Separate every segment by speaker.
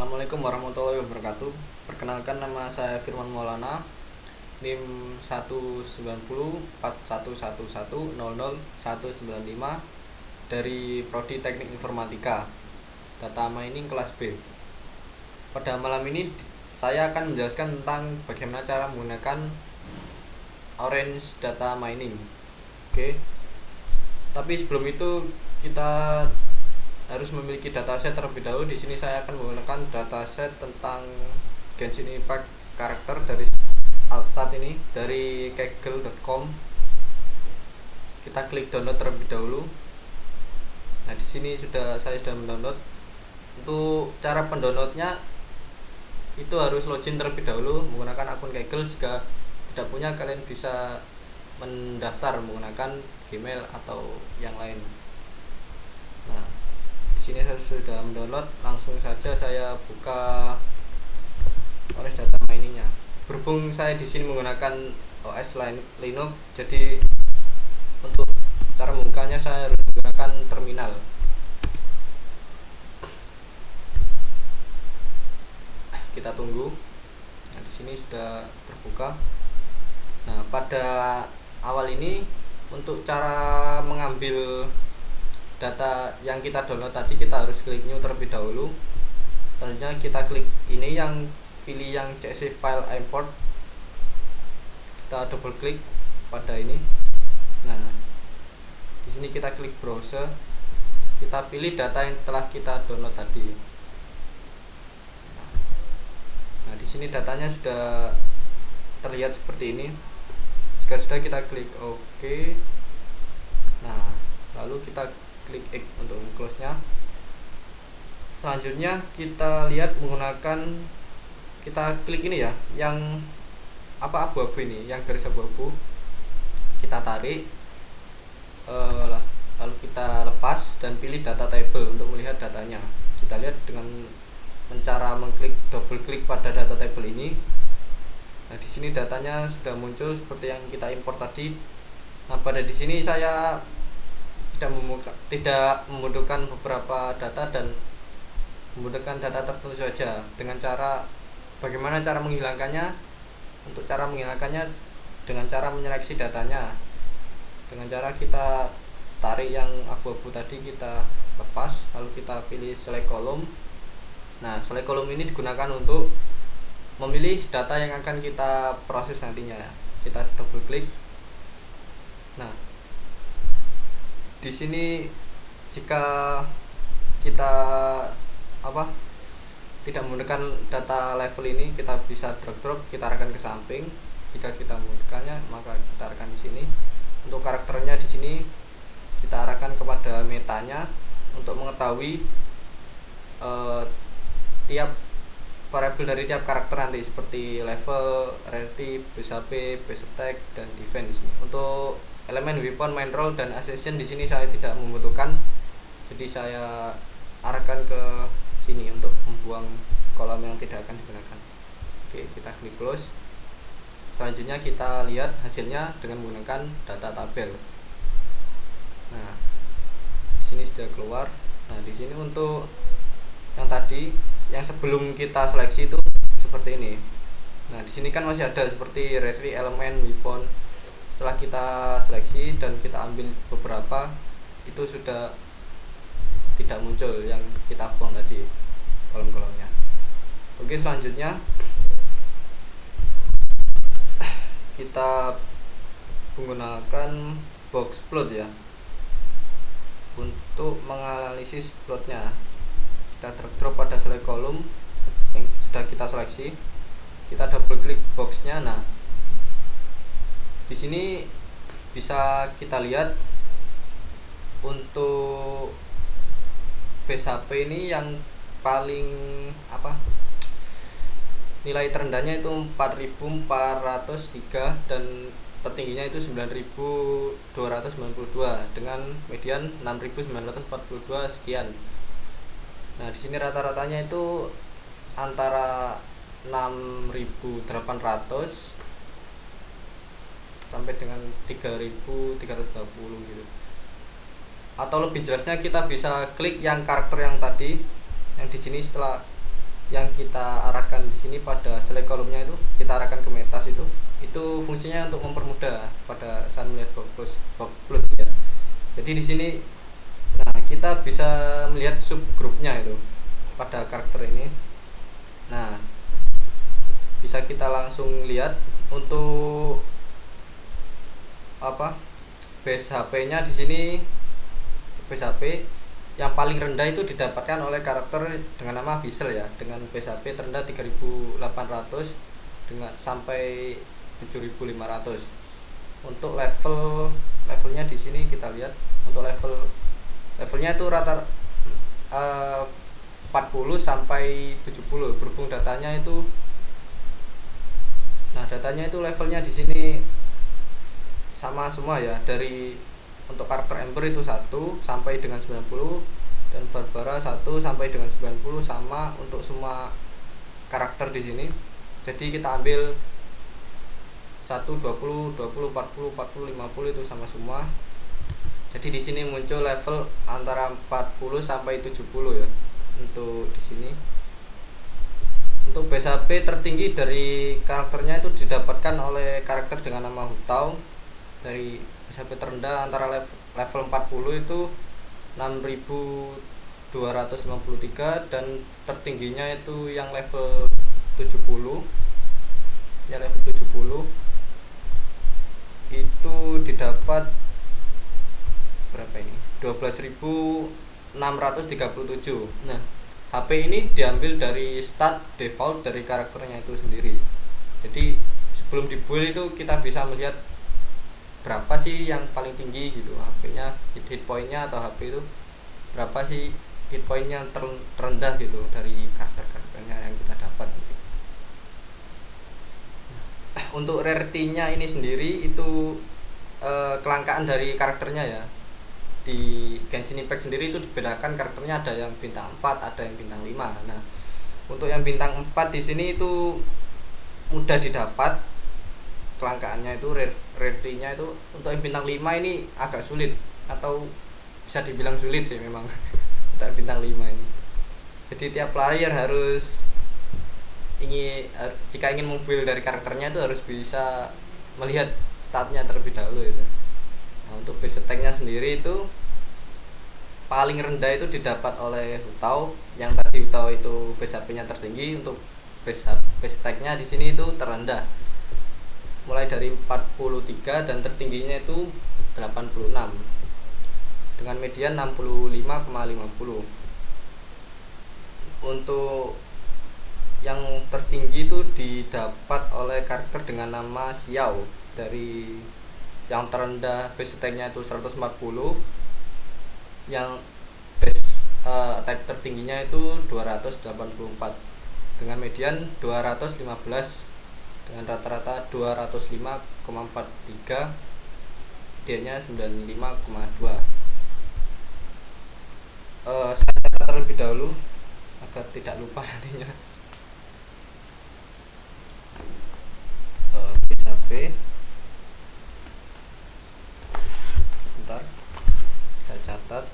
Speaker 1: Assalamualaikum warahmatullahi wabarakatuh. Perkenalkan, nama saya Firman Maulana, NIM 1904111000195 dari Prodi Teknik Informatika, Data Mining kelas B. Pada malam ini saya akan menjelaskan tentang bagaimana cara menggunakan Orange Data Mining. Oke. Tapi sebelum itu kita harus memiliki dataset terlebih dahulu. Di sini saya akan menggunakan dataset tentang Genshin Impact karakter dari Altstat ini, dari kaggle.com. Kita klik download terlebih dahulu. Nah, di sini saya sudah mendownload. Untuk cara pendownloadnya itu harus login terlebih dahulu menggunakan akun Kaggle. Jika tidak punya, kalian bisa mendaftar menggunakan Gmail atau yang lain. Nah, di sini saya sudah mendownload. Langsung saja saya buka Orange Data Mining-nya. Berhubung saya di sini menggunakan OS Linux, jadi untuk cara membukanya saya harus menggunakan terminal. Kita tunggu. Nah, di sini sudah terbuka. Nah, pada awal ini untuk cara mengambil data yang kita download tadi, kita harus klik new terlebih dahulu. Selanjutnya kita klik ini, yang pilih yang CSV file import. Kita double klik pada ini. Nah, di sini kita klik browser. Kita pilih data yang telah kita download tadi. Nah, di sini datanya sudah terlihat seperti ini. Jika sudah, kita klik OK. Nah, lalu kita klik X untuk close nya. Selanjutnya kita lihat menggunakan, kita klik ini ya, yang abu-abu ini, yang garis abu-abu, kita tarik, lalu kita lepas dan pilih data table untuk melihat datanya. Kita lihat dengan cara mengklik, double klik pada data table ini. Nah, di sini datanya sudah muncul seperti yang kita import tadi. Nah, pada di sini saya tidak membutuhkan beberapa data dan membutuhkan data tertentu saja. Dengan cara bagaimana cara menghilangkannya? Untuk cara menghilangkannya dengan cara menyeleksi datanya. Dengan cara kita tarik yang abu-abu tadi, kita lepas, lalu kita pilih select column. Nah, select column ini digunakan untuk memilih data yang akan kita proses nantinya. Kita double klik. Nah, di sini jika kita tidak menggunakan data level ini, kita bisa drag, kita arahkan ke samping. Jika kita membutuhkannya, maka kita arahkan di sini. Untuk karakternya di sini kita arahkan kepada metanya untuk mengetahui tiap variabel dari tiap karakter nanti, seperti level, rarity, base HP, base attack, dan defense. Untuk elemen weapon, main roll, dan accession di sini saya tidak membutuhkan, jadi saya arahkan ke sini untuk membuang kolom yang tidak akan digunakan. Oke, kita klik close. Selanjutnya kita lihat hasilnya dengan menggunakan data tabel. Nah, di sini sudah keluar. Nah, di sini untuk yang tadi, yang sebelum kita seleksi itu seperti ini. Nah, di sini kan masih ada seperti rarity, elemen, weapon. Setelah kita seleksi dan kita ambil beberapa, itu sudah tidak muncul yang kita buang tadi kolom-kolomnya. Oke, selanjutnya kita menggunakan box plot ya untuk menganalisis plotnya. Kita drag pada select column yang sudah kita seleksi, kita double klik boxnya. Nah, di sini bisa kita lihat untuk base HP ini yang paling nilai terendahnya itu 4403 dan tertingginya itu 9292 dengan median 6942 sekian. Nah, di sini rata-ratanya itu antara 6800 sampai dengan 3320 gitu. Atau lebih jelasnya kita bisa klik yang karakter yang tadi, yang di sini. Setelah yang kita arahkan di sini pada select kolomnya itu kita arahkan ke metas itu fungsinya untuk mempermudah pada saat melihat box plus ya. Jadi di sini nah kita bisa melihat subgrupnya itu pada karakter ini. Nah, bisa kita langsung lihat untuk apa base HP-nya di sini. Base HP yang paling rendah itu didapatkan oleh karakter dengan nama Vissel ya, dengan base HP terendah 3800 dengan sampai 7500. Untuk levelnya di sini kita lihat untuk levelnya itu rata 40 sampai 70 berhubung datanya itu. Nah, datanya itu levelnya di sini sama semua ya, dari untuk karakter Ember itu 1 sampai dengan 90 dan Barbara 1 sampai dengan 90 sama untuk semua karakter di sini. Jadi kita ambil 1 20 20 40 40 50 itu sama semua. Jadi di sini muncul level antara 40 sampai 70 ya untuk di sini. Untuk base HP tertinggi dari karakternya itu didapatkan oleh karakter dengan nama Hutao. Dari base HP terendah antara level 40 itu 6253 dan tertingginya itu yang level 70. Ya level 70 itu didapat berapa ini? 12.637. Nah, HP ini diambil dari stat default dari karakternya itu sendiri. Jadi sebelum dibuild itu kita bisa melihat berapa sih yang paling tinggi gitu HP-nya, hit point-nya atau HP itu berapa sih hit point-nya terendah gitu dari karakter-karakternya yang kita dapat gitu. Untuk rarity-nya ini sendiri itu kelangkaan dari karakternya ya. Di Genshin Impact sendiri itu dibedakan karakternya, ada yang bintang 4, ada yang bintang 5. Nah, untuk yang bintang 4 di sini itu mudah didapat. Kelangkaannya itu rarity-nya itu untuk yang bintang 5 ini agak sulit atau bisa dibilang sulit sih memang untuk bintang 5 ini. Jadi tiap player harus jika ingin membuild dari karakternya itu harus bisa melihat statnya terlebih dahulu itu. Nah, untuk base attack-nya sendiri itu paling rendah itu didapat oleh Hutao. Yang tadi Hutao itu base HP-nya tertinggi, untuk base attack-nya di sini itu terendah. Mulai dari 43 dan tertingginya itu 86 dengan median 65,50. Untuk yang tertinggi itu didapat oleh karakter dengan nama Xiao. Dari yang terendah base attack-nya itu 140, yang base attack tertingginya itu 284 dengan median 215 dengan rata-rata 205,43, dia-nya 95,2. Saya catat terlebih dahulu agar tidak lupa nantinya. Base HP bentar saya catat.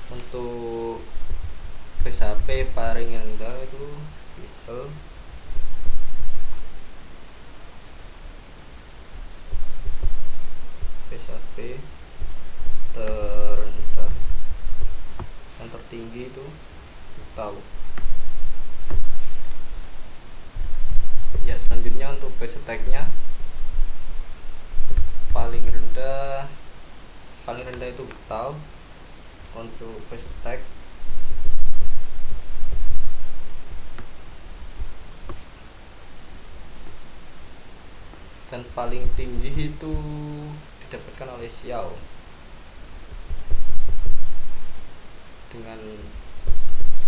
Speaker 1: Untuk base HP paling rendah itu Vissel. Base HP terendah yang tertinggi itu tahu ya. Selanjutnya untuk base attack-nya paling rendah itu tahu. Untuk base attack dan paling tinggi itu didapatkan oleh Xiao dengan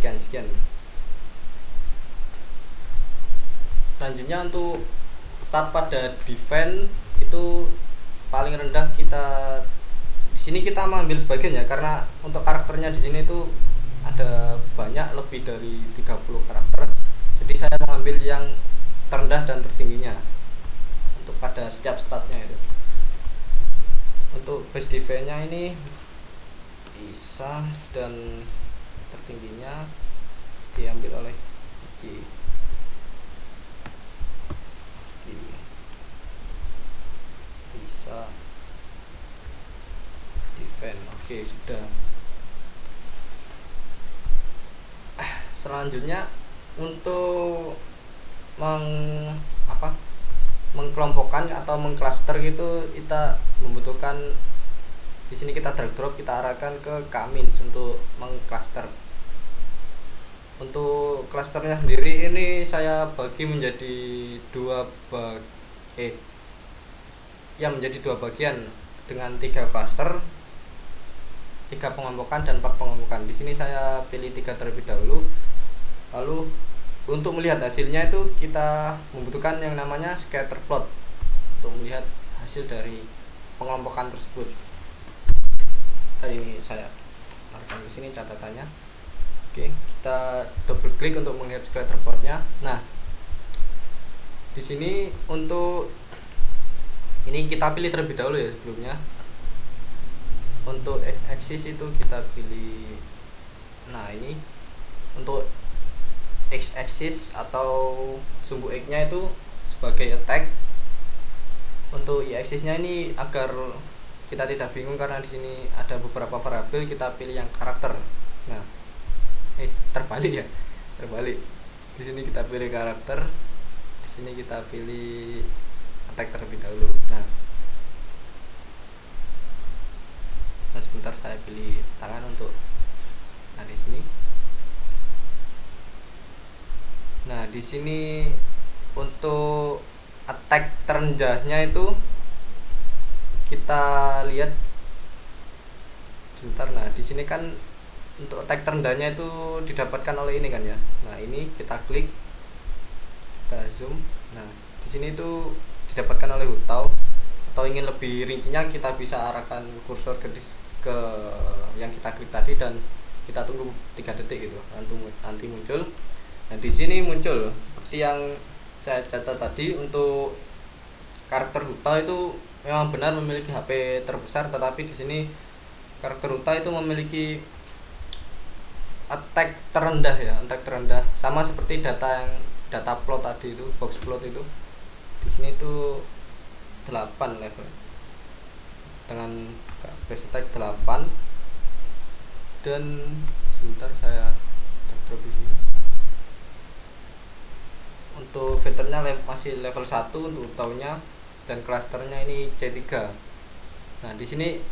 Speaker 1: sekian. Selanjutnya untuk start pada defense itu paling rendah kita di sini kita mengambil sebagian ya, karena untuk karakternya di sini itu ada banyak, lebih dari 30 karakter. Jadi saya mengambil yang terendah dan tertingginya untuk pada setiap statnya itu. Untuk base defense-nya ini bisa dan tertingginya diambil oleh Oke. Oke. Bisa defend. Oke, sudah. Selanjutnya untuk mengkelompokkan atau mengcluster gitu, kita membutuhkan di sini kita drag drop, kita arahkan ke K-means untuk mengcluster. Untuk clusternya sendiri ini saya bagi menjadi menjadi dua bagian dengan 3 cluster, 3 pengelompokan dan 4 pengelompokan. Di sini saya pilih 3 terlebih dahulu. Lalu untuk melihat hasilnya itu kita membutuhkan yang namanya scatter plot untuk melihat hasil dari pengelompokan tersebut. Tadi ini saya markkan di sini catatannya. Oke, kita double klik untuk melihat scatter plotnya. Nah, di sini untuk ini kita pilih terlebih dahulu ya sebelumnya. Untuk x-axis itu kita pilih. Nah, ini untuk x-axis atau sumbu x-nya itu sebagai attack. Untuk y-axisnya ini agar kita tidak bingung karena di sini ada beberapa variabel, kita pilih yang karakter. Nah, terbalik ya, terbalik. Di sini kita pilih karakter, di sini kita pilih attack terlebih dahulu. Nah, sebentar saya pilih tangan untuk di sini. Nah, di sini untuk attack terendahnya itu kita lihat sebentar. Nah, di sini kan untuk attack terendahnya itu didapatkan oleh ini kan ya. Nah, ini kita klik, kita zoom. Nah, di sini itu didapatkan oleh Hutau. Atau ingin lebih rincinya kita bisa arahkan kursor ke yang kita klik tadi dan kita tunggu 3 detik gitu, nanti muncul. Nah, di sini muncul seperti yang saya catat tadi. Untuk karakter Hutau itu memang benar memiliki HP terbesar, tetapi di sini karakter Hutau itu memiliki attack terendah ya, attack terendah. Sama seperti data plot tadi itu, box plot itu. Di sini itu 8 level dengan base attack 8. Dan sebentar saya drop di sini. Untuk veternya masih level 1 untuk Hutaunya, dan klasternya ini C3. Nah, di sini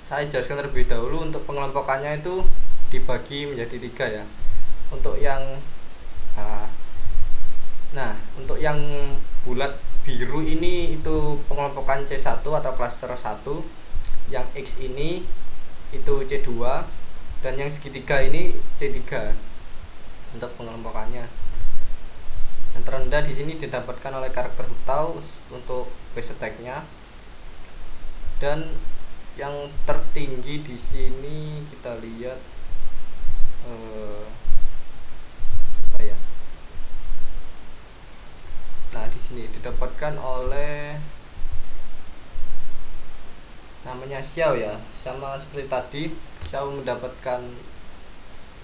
Speaker 1: saya jelaskan terlebih dahulu untuk pengelompokannya itu dibagi menjadi 3 ya. Untuk yang untuk yang bulat biru ini itu pengelompokan C1 atau klaster 1. Yang X ini itu C2 dan yang segitiga ini C3 untuk pengelompokannya. Yang terendah di sini didapatkan oleh karakter Hutau untuk base attack-nya, dan yang tertinggi di sini kita lihat Nah, di sini didapatkan oleh namanya Xiao ya, sama seperti tadi. Xiao mendapatkan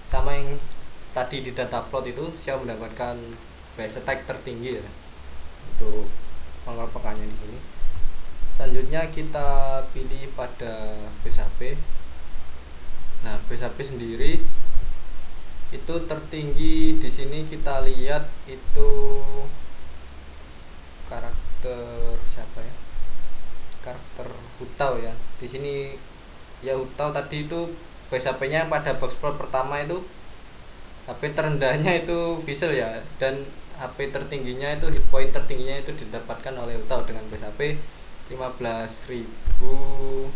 Speaker 1: sama yang tadi di data plot itu, Xiao mendapatkan base attack tertinggi ya untuk pengelompokannya di sini. Selanjutnya kita pilih pada base HP. Nah, base HP sendiri itu tertinggi di sini kita lihat itu karakter siapa ya? Karakter Hutau ya. Di sini ya Hutau tadi itu base HP-nya pada box plot pertama itu HP terendahnya itu Visual ya, dan HP tertingginya itu hit point tertingginya itu didapatkan oleh Hutau dengan base HP 15.552.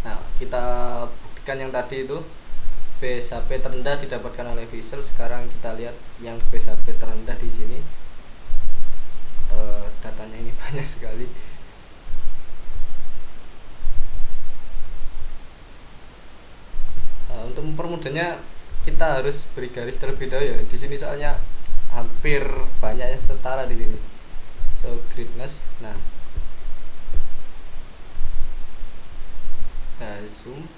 Speaker 1: Nah, kita buktikan yang tadi itu base HP terendah didapatkan oleh Visual. Sekarang kita lihat yang base HP terendah di sini. Datanya ini banyak sekali. Nah, untuk mempermudahnya kita harus beri garis terlebih dahulu ya di sini, soalnya hampir banyak yang setara di sini. So greatness. Nah, zoom,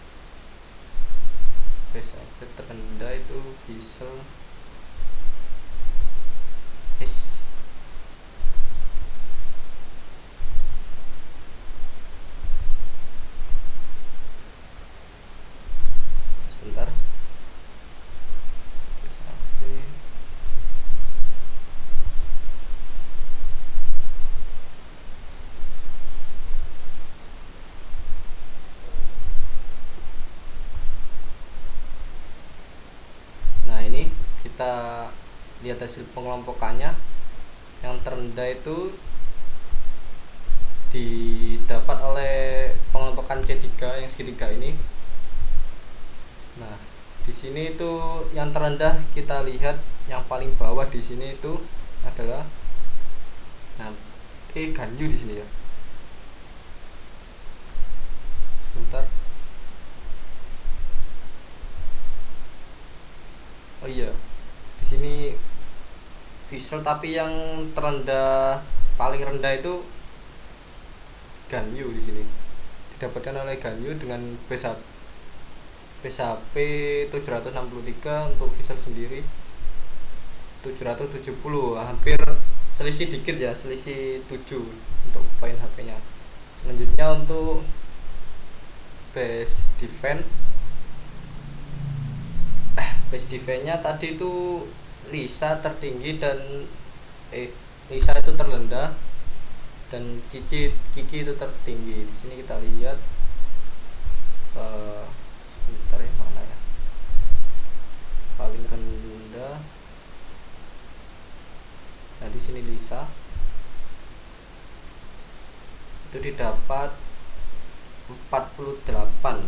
Speaker 1: base update terendah itu bisa sebentar. Base update. Nah, ini kita lihat hasil pengelompokannya. Yang terendah itu didapat oleh pengelompokan C3 yang segitiga ini. Nah, di sini itu yang terendah kita lihat yang paling bawah di sini itu adalah Ganyu di sini ya. Sebentar. Oh iya, di sini visual tapi yang terendah paling rendah itu Ganyu di sini. Didapatkan oleh Ganyu dengan base HP 763 untuk visual sendiri 770, hampir selisih dikit ya, selisih 7 untuk poin HP-nya. Selanjutnya untuk base defense-nya tadi itu Lisa tertinggi dan Lisa itu terrendah dan Kiki itu tertinggi. Di sini kita lihat sebentar ya, mana ya paling rendah. Nah, di sini Lisa itu didapat 48.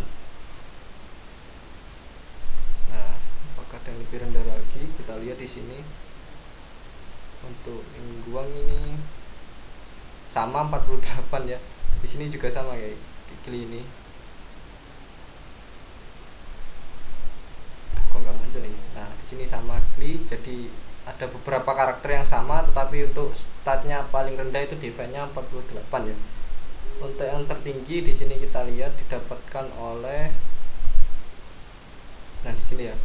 Speaker 1: Nah, apakah ada yang lebih rendah lagi? Kita lihat di sini. Untuk Ingguang ini sama 48 ya. Di sini juga sama kayak Kikli ini. Kok nggak muncul ini? Nah, di sini sama Kikli. Jadi ada beberapa karakter yang sama, tetapi untuk statnya paling rendah itu defense-nya 48 ya. Untuk yang tertinggi di sini kita lihat didapatkan oleh, nah di sini ya,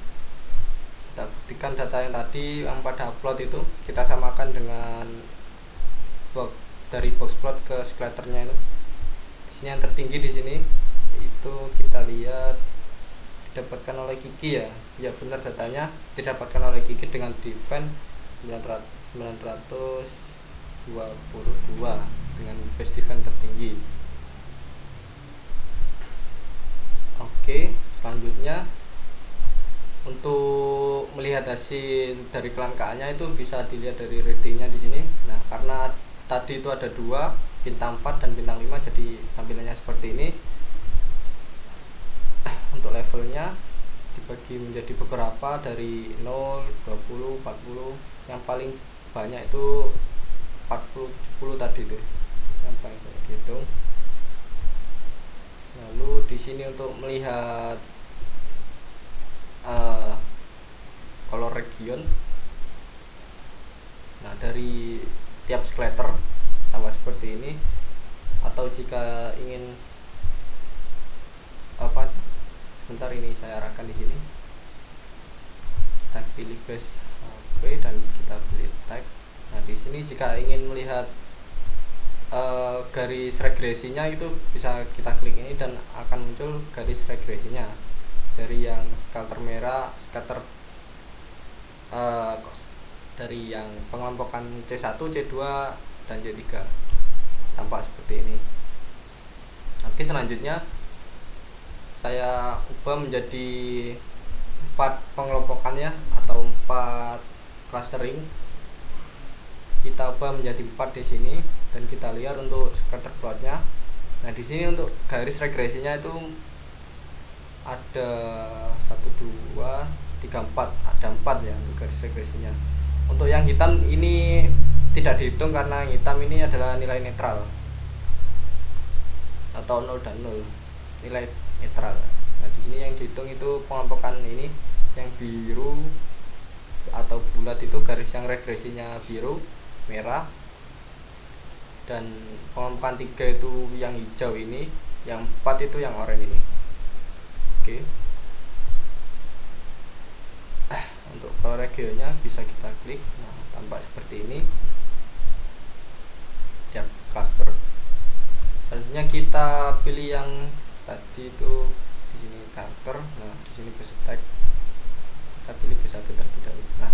Speaker 1: kita buktikan data yang tadi yang pada upload itu kita samakan dengan dari box plot ke scatter-nya itu. Di sini yang tertinggi di sini itu kita lihat didapatkan oleh Kiki ya. Ya benar, datanya didapatkan oleh Kiki dengan defense 922 dengan base defense tertinggi. Oke, selanjutnya untuk melihat hasil dari kelangkaannya itu bisa dilihat dari ratingnya di sini. Nah, karena tadi itu ada 2, bintang 4 dan bintang 5, jadi tampilannya seperti ini. Untuk levelnya dibagi menjadi beberapa dari 0, 20, 40. Yang paling banyak itu 40, 70 tadi itu yang paling banyak dihitung. Lalu di sini untuk melihat color region, nah dari tiap scatter tambah seperti ini. Atau jika ingin sebentar, ini saya arahkan di sini. Kita pilih base HP dan kita pilih tag. Nah, di sini jika ingin melihat garis regresinya itu bisa kita klik ini dan akan muncul garis regresinya dari yang scatter merah, scatter dari yang pengelompokan C1, C2 dan C3 tampak seperti ini. Oke, selanjutnya saya ubah menjadi 4 pengelompokannya atau 4 clustering. Kita ubah menjadi 4 di sini dan kita lihat untuk scatter plotnya. Nah, di sini untuk garis regresinya itu ada 1, 2, 3, 4, ada 4 ya untuk garis regresinya. Untuk yang hitam ini tidak dihitung karena yang hitam ini adalah nilai netral atau 0 dan 0, nilai netral. Nah, di sini yang dihitung itu pengelompokan ini yang biru atau bulat itu garis yang regresinya biru, merah, dan pengelompokan 3 itu yang hijau ini, yang 4 itu yang oranye ini. Oke. Untuk color regionnya bisa kita klik. Nah, tampak seperti ini tiap cluster. Selanjutnya kita pilih yang tadi itu, di sini karakter. Nah, di sini base tag. Kita pilih base terlebih dahulu. Nah,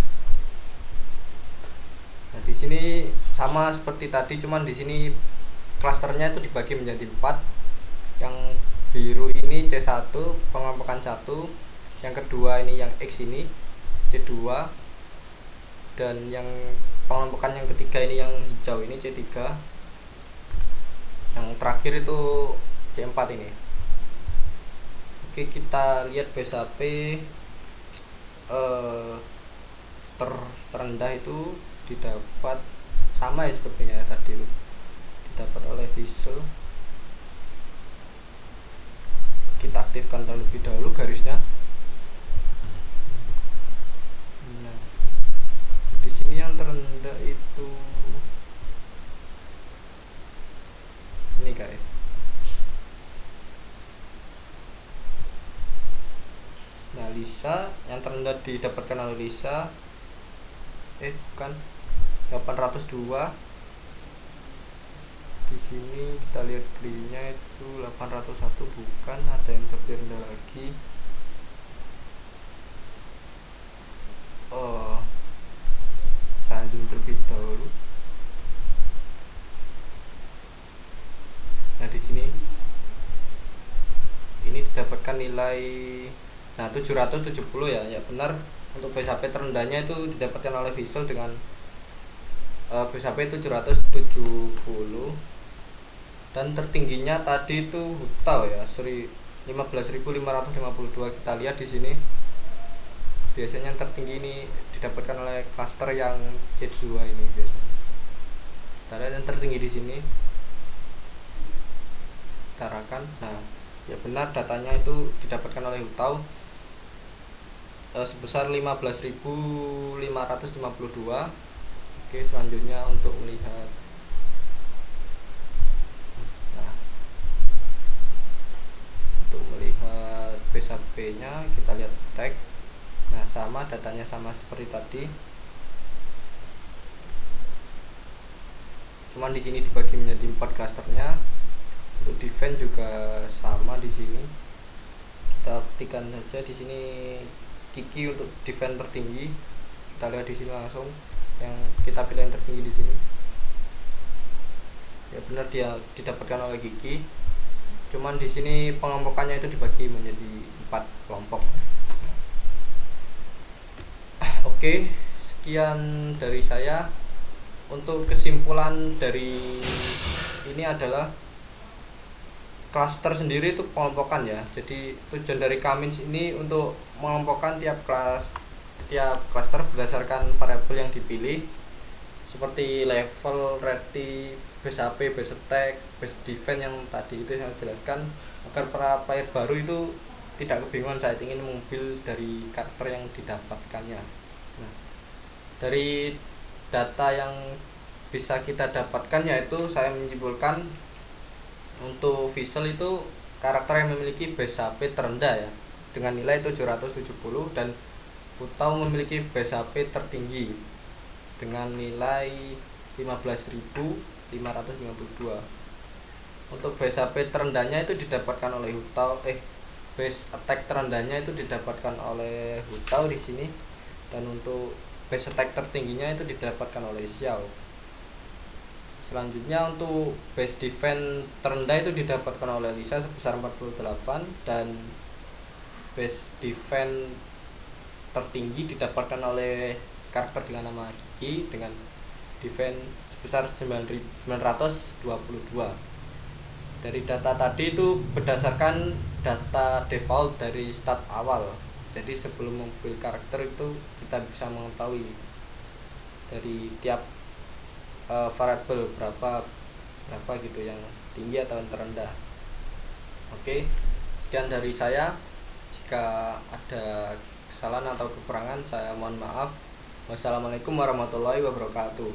Speaker 1: di sini sama seperti tadi, cuman di sini klasternya itu dibagi menjadi 4. Yang biru ini C1, pengelompokan 1. Yang kedua ini yang X ini C2, dan yang pengelompokan yang ketiga ini yang hijau ini C3. Yang terakhir itu C4 ini. Oke, kita lihat base HP terendah itu didapat sama ya sepertinya ya tadi itu, didapat oleh Visual. Kita aktifkan terlebih dahulu garisnya. Nah, di sini yang terendah itu ini guys. Nah, Lisa yang terendah didapatkan oleh Lisa bukan 802. Di sini kita lihat green-nya itu 801, bukan, ada yang lebih rendah lagi. Saya zoom terlebih dahulu. Nah, di sini ini didapatkan nilai 770 ya benar. Untuk base HP terendahnya itu didapatkan oleh Visual dengan base HP 770, dan tertingginya tadi itu Hutau ya 15.552. Kita lihat di sini biasanya yang tertinggi ini didapatkan oleh cluster yang C2 ini biasanya. Kita lihat yang tertinggi di sini, utarakan. Nah, ya benar, datanya itu didapatkan oleh Hutau sebesar 15.552. Oke, selanjutnya untuk melihat, nah, untuk melihat base HP nya kita lihat tag. Nah, sama, datanya sama seperti tadi, cuman di sini dibagi menjadi 4 klasternya. Untuk defense juga sama di sini. Kita ketikkan saja di sini Kiki untuk defense tertinggi. Kita lihat di sini langsung, yang kita pilih yang tertinggi di sini. Ya benar, dia didapatkan oleh Kiki. Cuman di sini pengelompokannya itu dibagi menjadi 4 kelompok. Oke, sekian dari saya. Untuk kesimpulan dari ini adalah cluster sendiri itu pengelompokan ya. Jadi tujuan dari Kamins ini untuk mengelompokkan tiap cluster berdasarkan variabel yang dipilih, seperti level, rating, base HP, base attack, base defense yang tadi itu saya jelaskan, agar para player baru itu tidak kebingungan saat ingin mengambil dari karakter yang didapatkannya. Nah, dari data yang bisa kita dapatkan yaitu saya menyimpulkan untuk Visual itu karakter yang memiliki base HP terendah ya dengan nilai 770, dan Hutau memiliki base HP tertinggi dengan nilai 15.552. Untuk base HP terendahnya itu didapatkan oleh Hutau, base attack terendahnya itu didapatkan oleh Hutau di sini, dan untuk base attack tertingginya itu didapatkan oleh Xiao. Selanjutnya untuk base defense terendah itu didapatkan oleh Lisa sebesar 48, dan base defense tertinggi didapatkan oleh karakter dengan nama Kiki dengan defense sebesar 922. Dari data tadi itu berdasarkan data default dari start awal. Jadi sebelum mengambil karakter itu kita bisa mengetahui dari tiap variabel berapa gitu yang tinggi atau yang terendah. Oke, sekian dari saya. Jika ada kesalahan atau kekurangan saya mohon maaf. Wassalamualaikum warahmatullahi wabarakatuh.